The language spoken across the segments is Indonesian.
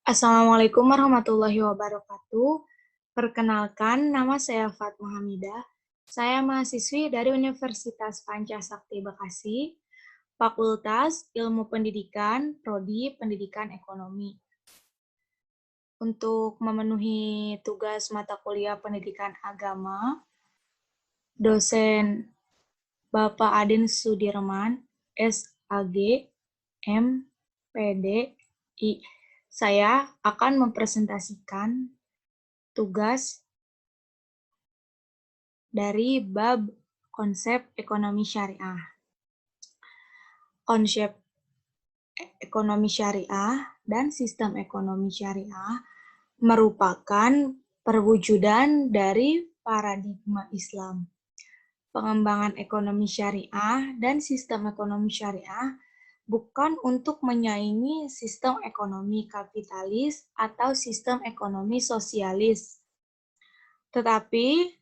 Assalamualaikum warahmatullahi wabarakatuh. Perkenalkan, nama saya Fatma Hamidah. Saya mahasiswi dari Universitas Pancasakti Bekasi, Fakultas Ilmu Pendidikan, Prodi Pendidikan Ekonomi. Untuk memenuhi tugas mata kuliah pendidikan agama, dosen Bapak Adin Sudirman, SAG, MPD, saya akan mempresentasikan tugas dari bab konsep ekonomi syariah. Konsep ekonomi syariah dan sistem ekonomi syariah merupakan perwujudan dari paradigma Islam. Pengembangan ekonomi syariah dan sistem ekonomi syariah bukan untuk menyaingi sistem ekonomi kapitalis atau sistem ekonomi sosialis, tetapi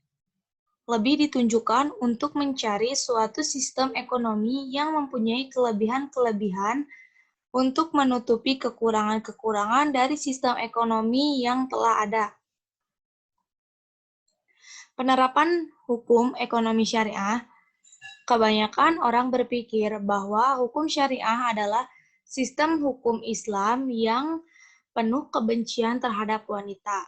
lebih ditunjukkan untuk mencari suatu sistem ekonomi yang mempunyai kelebihan-kelebihan untuk menutupi kekurangan-kekurangan dari sistem ekonomi yang telah ada. Penerapan hukum ekonomi syariah, kebanyakan orang berpikir bahwa hukum syariah adalah sistem hukum Islam yang penuh kebencian terhadap wanita,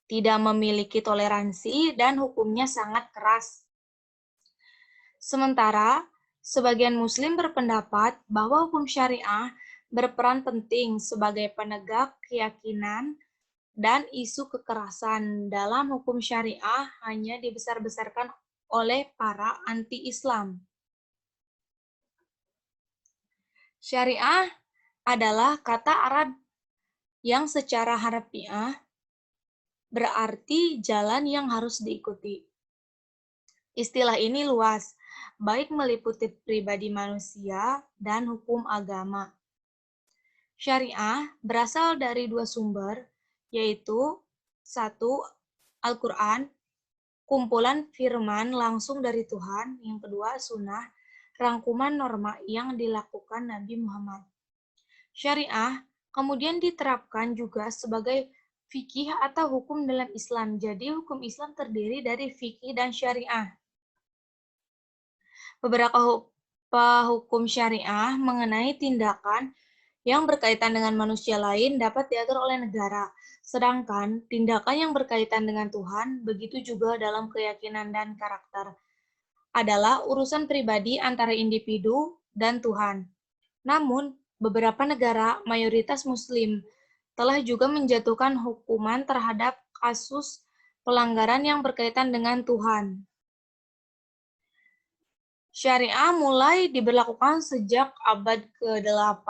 tidak memiliki toleransi, dan hukumnya sangat keras. Sementara, sebagian Muslim berpendapat bahwa hukum syariah berperan penting sebagai penegak keyakinan dan isu kekerasan dalam hukum syariah hanya dibesar-besarkan oleh para anti-Islam. Syariah adalah kata Arab yang secara harfiah berarti jalan yang harus diikuti. Istilah ini luas, baik meliputi pribadi manusia dan hukum agama. Syariah berasal dari dua sumber, yaitu satu, Al-Quran, kumpulan firman langsung dari Tuhan, yang kedua, sunnah, rangkuman norma yang dilakukan Nabi Muhammad. Syariah kemudian diterapkan juga sebagai fikih atau hukum dalam Islam. Jadi hukum Islam terdiri dari fikih dan syariah. Beberapa hukum syariah mengenai tindakan yang berkaitan dengan manusia lain dapat diatur oleh negara, sedangkan tindakan yang berkaitan dengan Tuhan, begitu juga dalam keyakinan dan karakter, adalah urusan pribadi antara individu dan Tuhan. Namun, beberapa negara mayoritas Muslim telah juga menjatuhkan hukuman terhadap kasus pelanggaran yang berkaitan dengan Tuhan. Syariah mulai diberlakukan sejak abad ke-8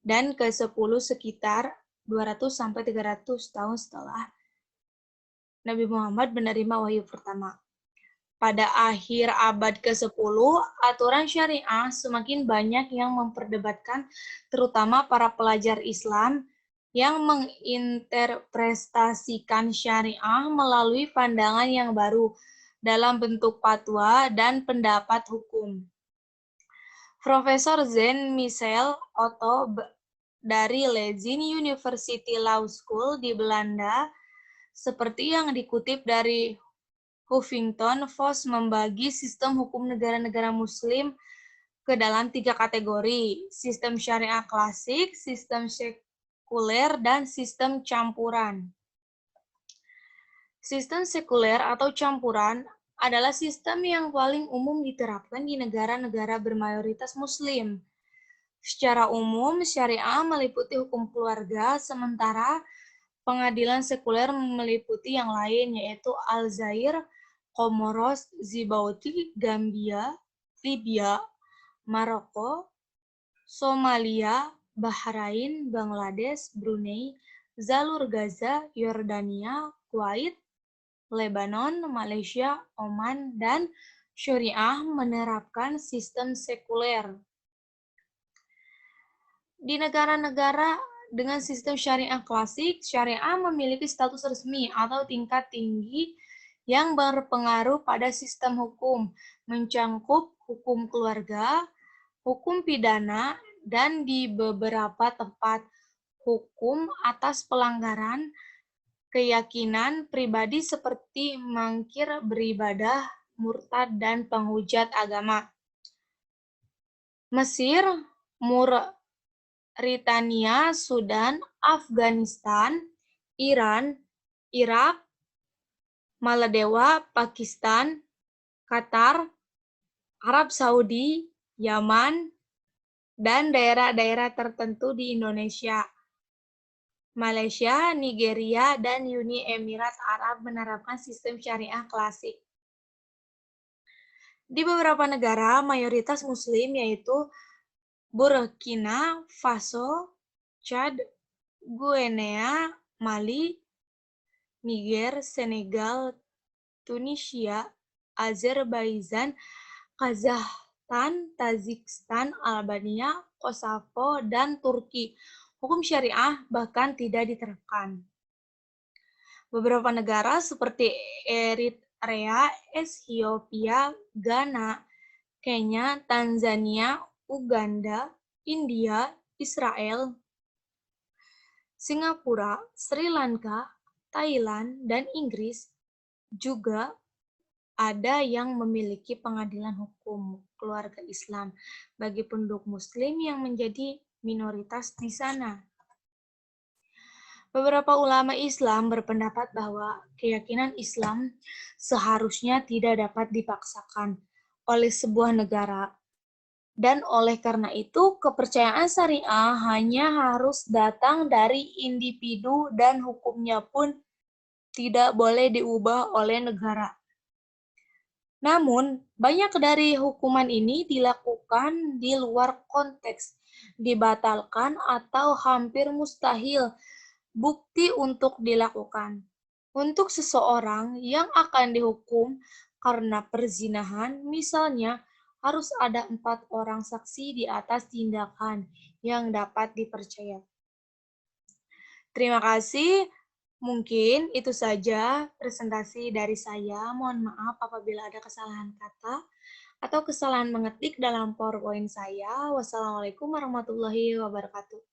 dan ke-10 sekitar 200-300 tahun setelah Nabi Muhammad menerima wahyu pertama. Pada akhir abad ke-10, aturan syariah semakin banyak yang memperdebatkan, terutama para pelajar Islam yang menginterpretasikan syariah melalui pandangan yang baru dalam bentuk fatwa dan pendapat hukum. Profesor Jean-Michel Otto dari Leiden University Law School di Belanda, seperti yang dikutip dari Huffington Post, membagi sistem hukum negara-negara Muslim ke dalam 3 kategori: sistem syariah klasik, sistem sekuler, dan sistem campuran. Sistem sekuler atau campuran adalah sistem yang paling umum diterapkan di negara-negara bermayoritas Muslim. Secara umum, syariah meliputi hukum keluarga, sementara pengadilan sekuler meliputi yang lain, yaitu Aljazair, Komoros, Djibouti, Gambia, Libya, Maroko, Somalia, Bahrain, Bangladesh, Brunei, Jalur Gaza, Yordania, Kuwait, Lebanon, Malaysia, Oman, dan Syariah menerapkan sistem sekuler. Di negara-negara dengan sistem syariah klasik, syariah memiliki status resmi atau tingkat tinggi yang berpengaruh pada sistem hukum, mencangkup hukum keluarga, hukum pidana, dan di beberapa tempat hukum atas pelanggaran keyakinan pribadi seperti mangkir beribadah, murtad, dan penghujat agama. Mesir, Mauritania, Sudan, Afghanistan, Iran, Irak, Maladewa, Pakistan, Qatar, Arab Saudi, Yaman, dan daerah-daerah tertentu di Indonesia, Malaysia, Nigeria, dan Uni Emirat Arab menerapkan sistem syariah klasik. Di beberapa negara, mayoritas Muslim yaitu Burkina Faso, Chad, Guinea, Mali, Niger, Senegal, Tunisia, Azerbaijan, Kazakhstan, Tajikistan, Albania, Kosovo, dan Turki. Hukum syariah bahkan tidak diterapkan. Beberapa negara seperti Eritrea, Ethiopia, Ghana, Kenya, Tanzania, Uganda, India, Israel, Singapura, Sri Lanka, Thailand, dan Inggris juga ada yang memiliki pengadilan hukum keluarga Islam bagi penduduk Muslim yang menjadi minoritas di sana. Beberapa ulama Islam berpendapat bahwa keyakinan Islam seharusnya tidak dapat dipaksakan oleh sebuah negara. Dan oleh karena itu, kepercayaan syariah hanya harus datang dari individu dan hukumnya pun tidak boleh diubah oleh negara. Namun, banyak dari hukuman ini dilakukan di luar konteks, dibatalkan atau hampir mustahil bukti untuk dilakukan. Untuk seseorang yang akan dihukum karena perzinahan, misalnya, harus ada 4 orang saksi di atas tindakan yang dapat dipercaya. Terima kasih. Mungkin itu saja presentasi dari saya. Mohon maaf apabila ada kesalahan kata atau kesalahan mengetik dalam PowerPoint saya. Wassalamualaikum warahmatullahi wabarakatuh.